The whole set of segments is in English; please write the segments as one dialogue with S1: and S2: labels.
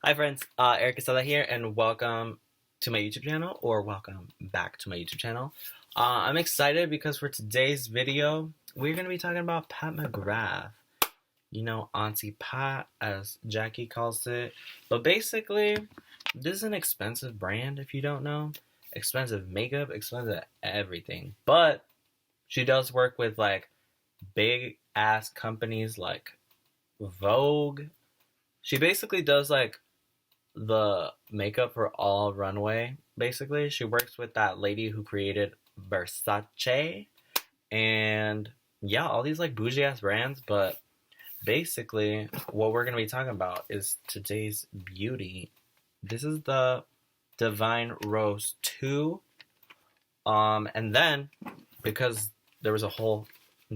S1: Hi friends, Eric Quezada here, and welcome to my YouTube channel, or welcome back to my YouTube channel. I'm excited because for today's video, we're going to be talking about Pat McGrath. You know, Auntie Pat, as Jackie calls it. But basically, this is an expensive brand, if you don't know. Expensive makeup, expensive everything. But she does work with, like, big-ass companies like Vogue. She basically does, like, the makeup for all runway. Basically, she works with that lady who created Versace, and yeah, all these like bougie ass brands. But basically, what we're gonna be talking about is today's beauty. This is the Divine Rose 2. And then because there was a whole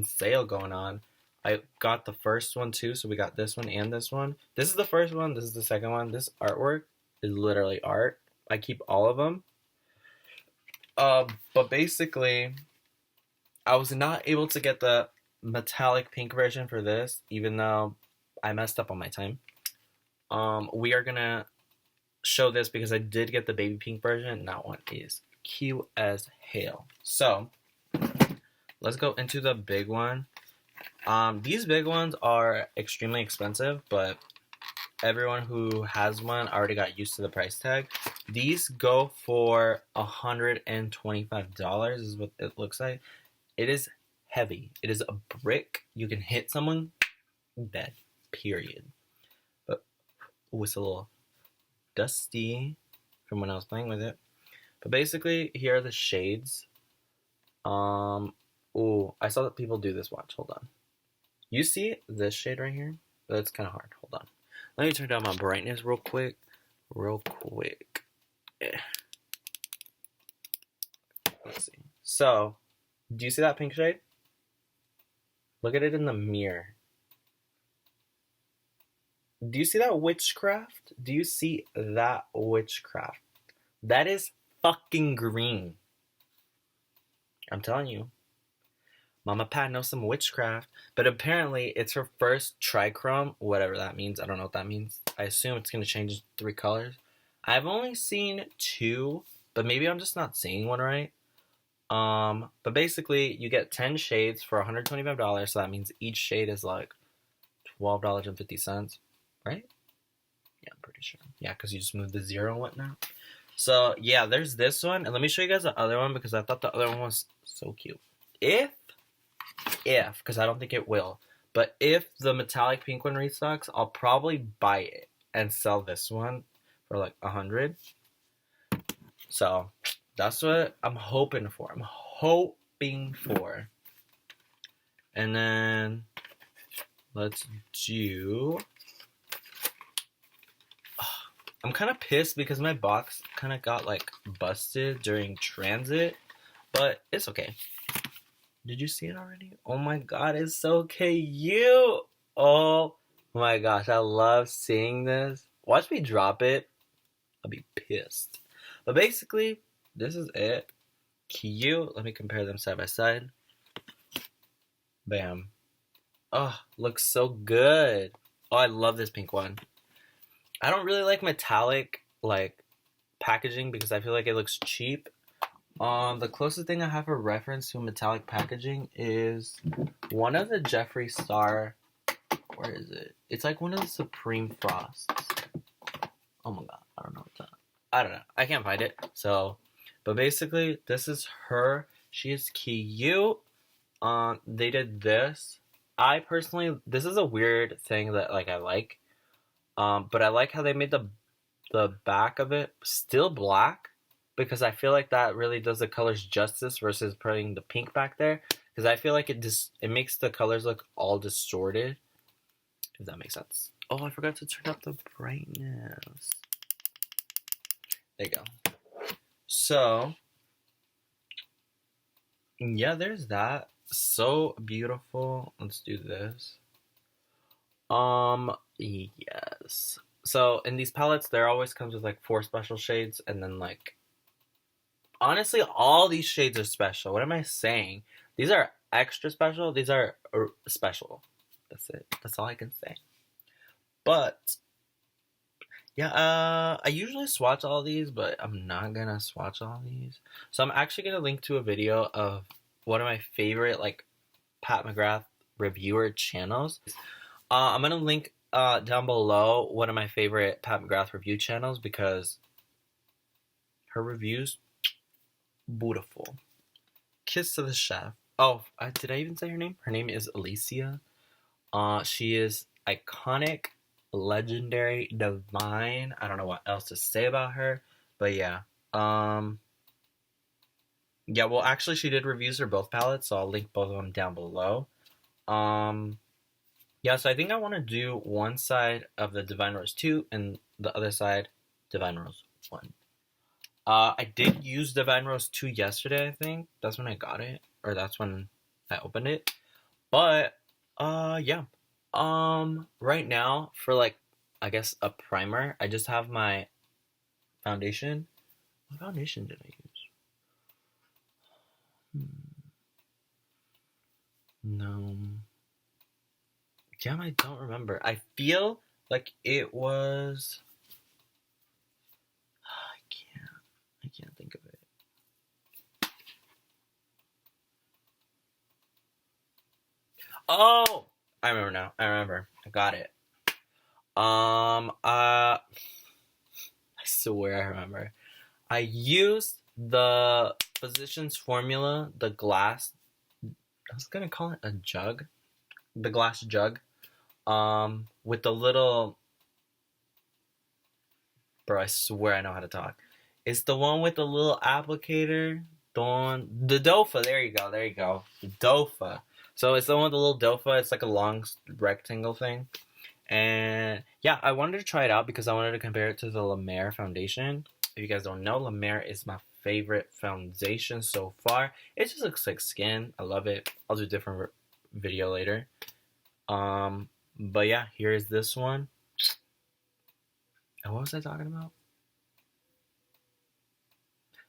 S1: sale going on, I got the first one too, so we got this one and this one. This is the first one, this is the second one. This artwork is literally art. I keep all of them. But basically, I was not able to get the metallic pink version for this, even though I messed up on my time. We are gonna show this because I did get the baby pink version, and that one is cute as hell. So, let's go into the big one. These big ones are extremely expensive, but everyone who has one already got used to the price tag. These go for $125 is what it looks like. It is heavy. It is a brick. You can hit someone, dead, period. But ooh, it's a little dusty from when I was playing with it. But basically, here are the shades. Ooh, I saw that people do this. Watch, hold on. You see this shade right here? But it's kind of hard. Hold on. Let me turn down my brightness real quick. Let's see. So, do you see that pink shade? Look at it in the mirror. Do you see that witchcraft? Do you see that witchcraft? That is fucking green. I'm telling you. Mama Pat knows some witchcraft, but apparently it's her first trichrome, whatever that means. I don't know what that means. I assume it's going to change 3 colors. I've only seen 2, but maybe I'm just not seeing one right. But basically, you get 10 shades for $125, so that means each shade is like $12.50, right? Yeah, I'm pretty sure. Yeah, because you just moved the 0 and whatnot. So, yeah, there's this one, and let me show you guys the other one because I thought the other one was so cute. If, because I don't think it will, but if the metallic pink one restocks, I'll probably buy it and sell this one for like $100. So that's what I'm hoping for. And then let's do. I'm kind of pissed because my box kind of got like busted during transit, but it's okay. Did you see it already? Oh my god, it's so cute! Oh my gosh, I love seeing this. Watch me drop it. I'll be pissed. But basically, this is it. Cute. Let me compare them side by side. Bam. Oh, looks so good. Oh, I love this pink one. I don't really like metallic, like, packaging because I feel like it looks cheap. The closest thing I have for reference to metallic packaging is one of the Jeffree Star. Where is it? It's like one of the Supreme Frosts. Oh my god, I don't know what's that. I don't know. I can't find it. So, but basically, this is her. She is cute. They did this. I personally, this is a weird thing that like I like. But I like how they made the back of it still black. Because I feel like that really does the colors justice versus putting the pink back there. Because I feel like it makes the colors look all distorted. If that makes sense. Oh, I forgot to turn up the brightness. There you go. So, yeah, there's that. So beautiful. Let's do this. Yes. So, in these palettes, there always comes with like 4 special shades and then like honestly, all these shades are special. What am I saying? These are extra special. These are special. That's it. That's all I can say. But Yeah, I usually swatch all these, but I'm not gonna swatch all these. So I'm actually gonna link to a video of one of my favorite like Pat McGrath reviewer channels. I'm gonna link down below one of my favorite Pat McGrath review channels because her reviews beautiful. Kiss to the chef. Oh, did I even say her name? Her name is Alicia. She is iconic, legendary, divine. I don't know what else to say about her, but yeah. Yeah. Well, actually, she did reviews for both palettes, so I'll link both of them down below. Um, yeah. So I think I want to do one side of the Divine Rose 2 and the other side Divine Rose 1. I did use Divine Rose 2 yesterday. I think that's when I got it, or that's when I opened it. But yeah. Right now for like I guess a primer, I just have my foundation. What foundation did I use? No. Damn, I don't remember. I feel like it was I can't think of it. Oh, I remember now. I remember. I got it. I swear I remember. I used the Physicians Formula, the glass. I was gonna call it a jug, the glass jug. With the little. Bro, I swear I know how to talk. It's the one with the little applicator. The DOFA. There you go. There you go. The DOFA. So it's the one with the little DOFA. It's like a long rectangle thing. And yeah, I wanted to try it out because I wanted to compare it to the La Mer foundation. If you guys don't know, La Mer is my favorite foundation so far. It just looks like skin. I love it. I'll do a different video later. But yeah, here is this one. And what was I talking about?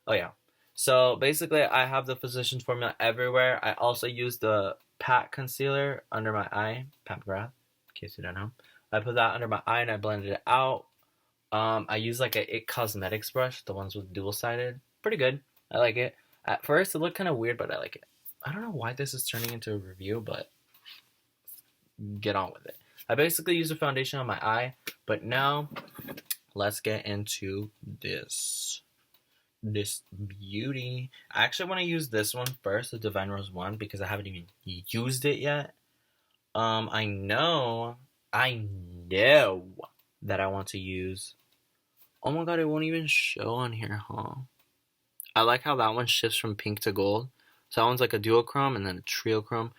S1: Oh yeah. So basically, I have the Physicians Formula everywhere. I also use the Pat concealer under my eye, Pat McGrath, in case you don't know. I put that under my eye and I blended it out. I use like a It Cosmetics brush, the ones with dual sided. Pretty good. I like it. At first, it looked kind of weird, but I like it. I don't know why this is turning into a review, but get on with it. I basically use a foundation on my eye, but now let's get into this beauty. I actually want to use this one first, the Divine Rose 1, because I haven't even used it yet. I know that I want to use. Oh my god, it won't even show on here, huh? I like how that one shifts from pink to gold. So that one's like a duochrome and then a triochrome.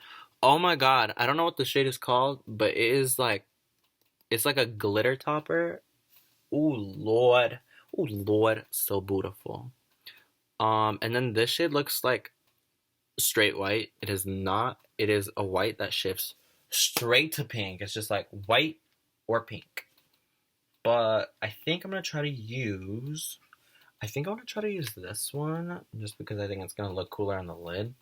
S1: Oh my god, I don't know what the shade is called, but it is like, it's like a glitter topper. Ooh lord, so beautiful. And then this shade looks like straight white. It is not. It is a white that shifts straight to pink. It's just like white or pink. But I think I'm gonna try to use. I think I want to try to use this one just because I think it's gonna look cooler on the lid.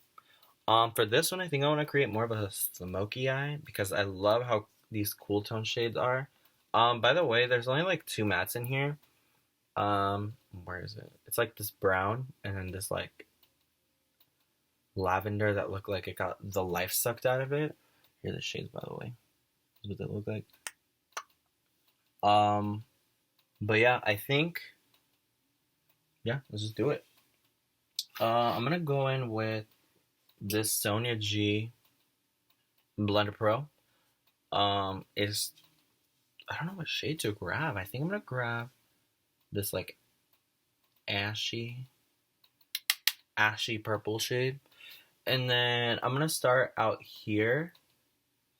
S1: For this one, I think I want to create more of a smoky eye because I love how these cool tone shades are. By the way, there's only like 2 mattes in here. Where is it? It's like this brown and then this like lavender that looked like it got the life sucked out of it. Here are the shades, by the way. This is what they look like. But yeah, I think, yeah, let's just do it. I'm gonna go in with this Sonia G Blender Pro. Is I don't know what shade to grab. I think I'm gonna grab this like ashy purple shade, and then I'm gonna start out here,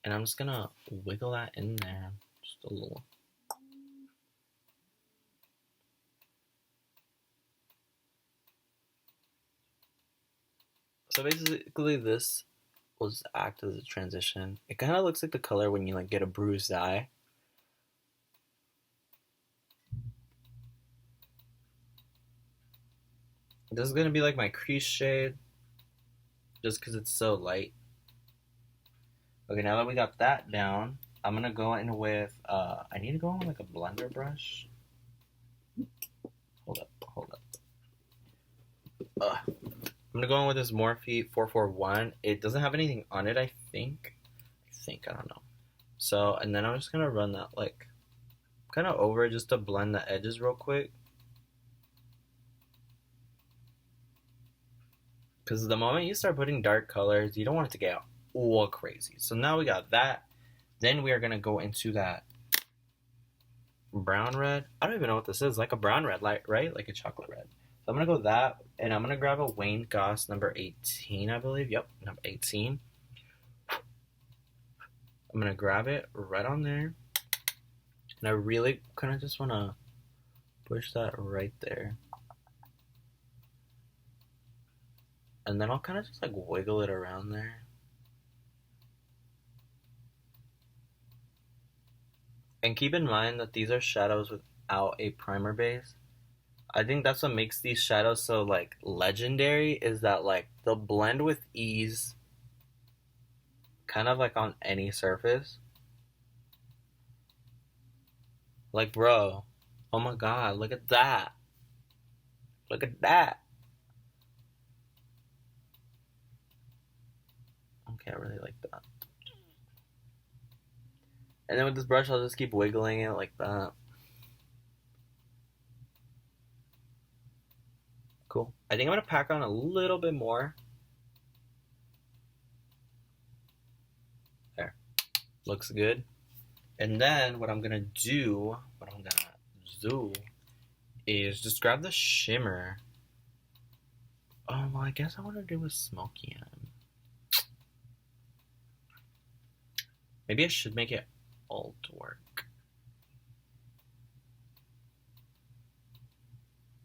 S1: and I'm just gonna wiggle that in there just a little. So basically, this will just act as a transition. It kind of looks like the color when you like get a bruised eye. This is gonna be like my crease shade, just because it's so light. Okay, now that we got that down, I'm gonna go in with, I need to go in with like a blender brush. I'm gonna go in with this Morphe 441. It doesn't have anything on it, I think. I don't know. So, and then I'm just gonna run that like kind of over just to blend the edges real quick. Because the moment you start putting dark colors, you don't want it to get all crazy. So now we got that. Then we are gonna go into that brown red. I don't even know what this is. Like a brown red light, right? Like a chocolate red. So I'm gonna go that, and I'm gonna grab a Wayne Goss number 18, I believe. Yep, number 18. I'm gonna grab it right on there, and I really kind of just wanna push that right there, and then I'll kind of just like wiggle it around there. And keep in mind that these are shadows without a primer base. I think that's what makes these shadows so like legendary, is that like they'll blend with ease kind of like on any surface. Like, bro, oh my god, look at that. Look at that. Okay, I really like that. And then with this brush, I'll just keep wiggling it like that. Cool. I think I'm gonna pack on a little bit more. There. Looks good. And then what I'm gonna do is just grab the shimmer. Oh, well, I guess I want to do a smoky end. Maybe I should make it alt work.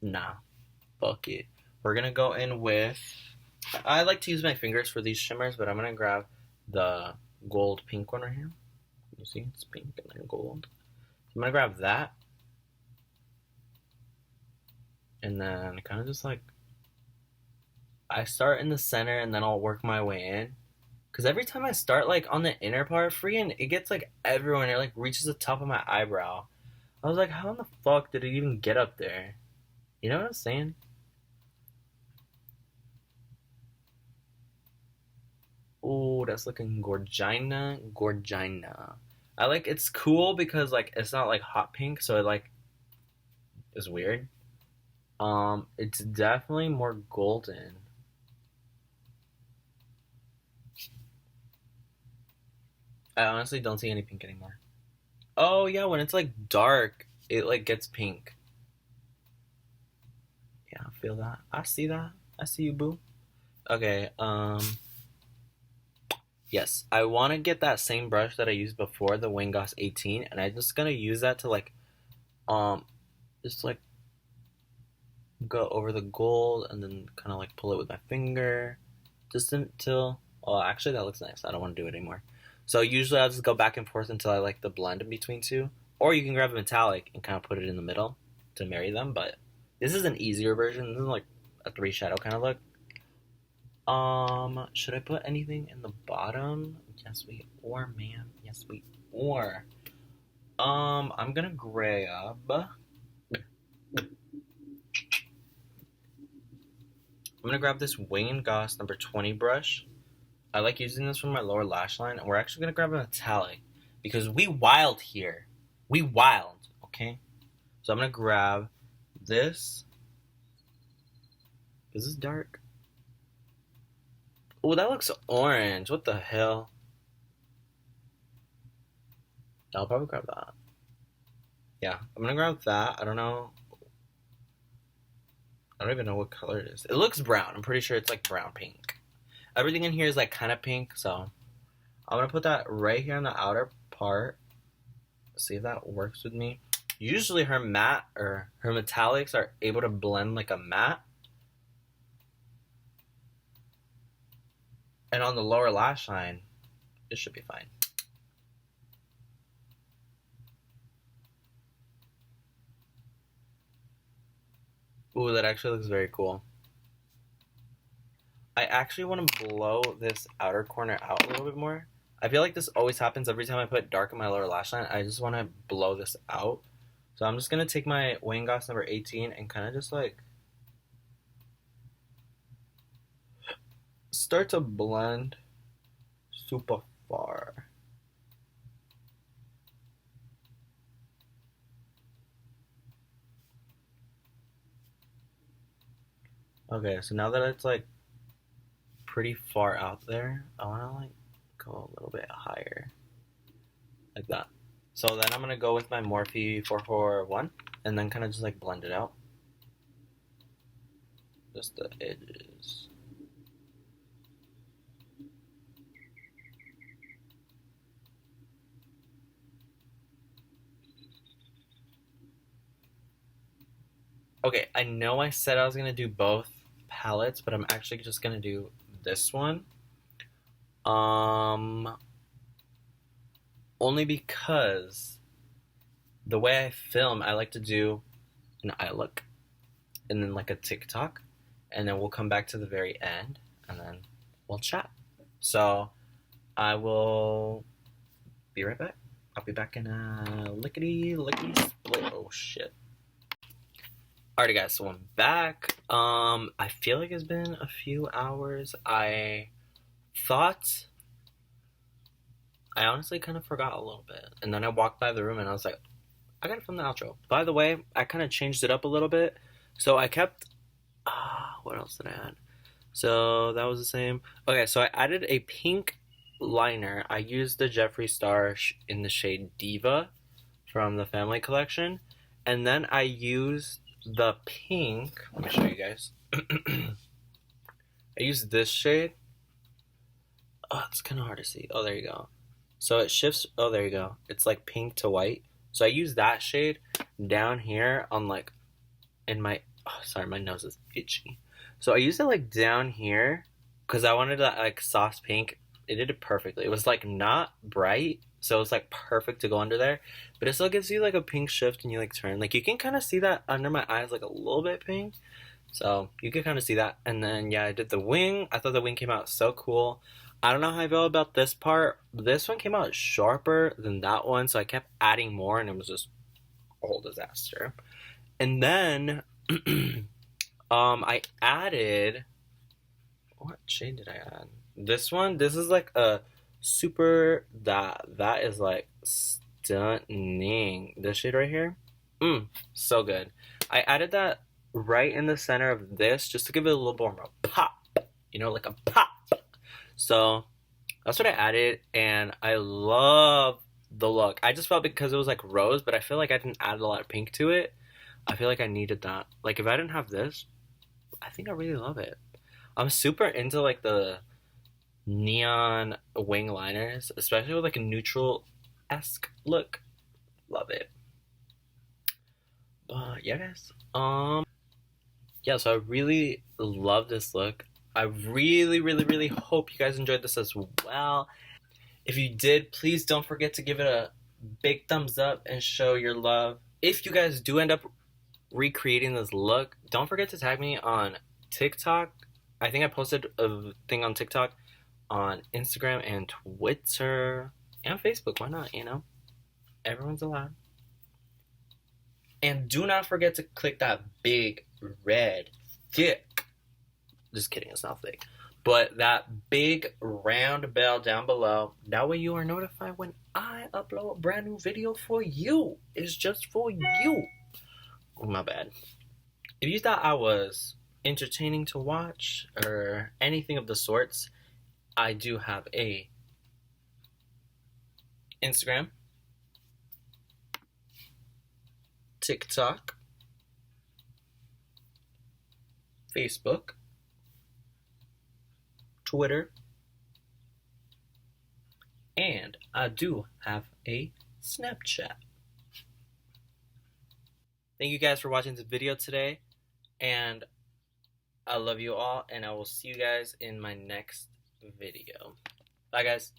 S1: Nah. Fuck it. We're gonna go in with... I like to use my fingers for these shimmers, but I'm gonna grab the gold pink one right here. You see? It's pink and then gold. So I'm gonna grab that. And then kind of just like... I start in the center and then I'll work my way in. Because every time I start like on the inner part, freaking, it gets like everywhere. It like reaches the top of my eyebrow. I was like, how in the fuck did it even get up there? You know what I'm saying? Oh, that's looking gorgina. I like, it's cool because like it's not like hot pink, so it like is weird. It's definitely more golden. I honestly don't see any pink anymore. Oh yeah, when it's like dark, it like gets pink. Yeah, I feel that. I see that. I see you, boo. Okay, yes, I want to get that same brush that I used before, the Wayne Goss 18, and I'm just gonna use that to like, just like go over the gold and then kind of like pull it with my finger, just until. Oh, actually, that looks nice. I don't want to do it anymore. So usually I'll just go back and forth until I like the blend in between two, or you can grab a metallic and kind of put it in the middle to marry them. But this is an easier version. This is like a 3 shadow kind of look. Should I put anything in the bottom? Yes, we are, man. Yes, we are. I'm gonna grab. I'm gonna grab this Wayne Goss number 20 brush. I like using this for my lower lash line, and we're actually gonna grab a metallic because we wild here. We wild, okay? So I'm gonna grab this. Is this dark? Oh, that looks orange. What the hell? I'll probably grab that. Yeah, I'm gonna grab that. I don't know. I don't even know what color it is. It looks brown. I'm pretty sure it's like brown pink. Everything in here is like kind of pink, so I'm gonna put that right here on the outer part. See if that works with me. Usually her matte or her metallics are able to blend like a matte. And on the lower lash line, it should be fine. Ooh, that actually looks very cool. I actually want to blow this outer corner out a little bit more. I feel like this always happens every time I put dark in my lower lash line. I just want to blow this out. So I'm just going to take my Wayne Goss number 18 and kind of just like start to blend super far. Okay, so now that it's like pretty far out there, I want to like go a little bit higher, like that. So then I'm gonna go with my Morphe 441 and then kind of just like blend it out, just the edges. Okay, I know I said I was gonna do both palettes, but I'm actually just gonna do this one. Only because the way I film, I like to do an eye look and then like a TikTok, and then we'll come back to the very end and then we'll chat. So I will be right back. I'll be back in a lickety split. Oh shit. Alrighty guys, so I'm back. I feel like it's been a few hours. I honestly kind of forgot a little bit. And then I walked by the room and I was like, I gotta film the outro. By the way, I kind of changed it up a little bit. So I kept, what else did I add? So that was the same. Okay, so I added a pink liner. I used the Jeffree Star in the shade Diva from the Family Collection. And then I used the pink, let me show you guys. I used this shade. Oh, it's kind of hard to see. Oh, there you go. So it shifts, oh, there you go. It's like pink to white. So I use that shade down here on like, in my, oh, sorry, my nose is itchy. So I used it like down here because I wanted that like soft pink. It did it perfectly. It was like not bright, so it's like perfect to go under there, but it still gives you like a pink shift and you like turn. Like you can kind of see that under my eyes, like a little bit pink. So you can kind of see that. And then yeah, I did the wing. I thought the wing came out so cool. I don't know how I feel about this part. This one came out sharper than that one, so I kept adding more and it was just a whole disaster. And then I added, what shade did I add? This one, this is like a super, that is like stunning. This shade right here, so good. I added that right in the center of this just to give it a little more of a pop, you know, like a pop. So that's what I added, and I love the look. I just felt because it was like rose, but I feel like I didn't add a lot of pink to it. I feel like I needed that. Like if I didn't have this, I think I really love it. I'm super into like the neon wing liners, especially with like a neutral-esque look. Love it. But yeah, guys. Yeah, so I really love this look. I really hope you guys enjoyed this as well. If you did, please don't forget to give it a big thumbs up and show your love. If you guys do end up recreating this look, don't forget to tag me on TikTok. I think I posted a thing on TikTok, on Instagram and Twitter and Facebook. Why not, you know? Everyone's allowed. And do not forget to click that big red thick, just kidding, it's not thick, but that big round bell down below. That way you are notified when I upload a brand new video for you. It's just for you. Oh, my bad. If you thought I was entertaining to watch or anything of the sorts, I do have a Instagram, TikTok, Facebook, Twitter, and I do have a Snapchat. Thank you guys for watching this video today, and I love you all, and I will see you guys in my next video. Bye, guys.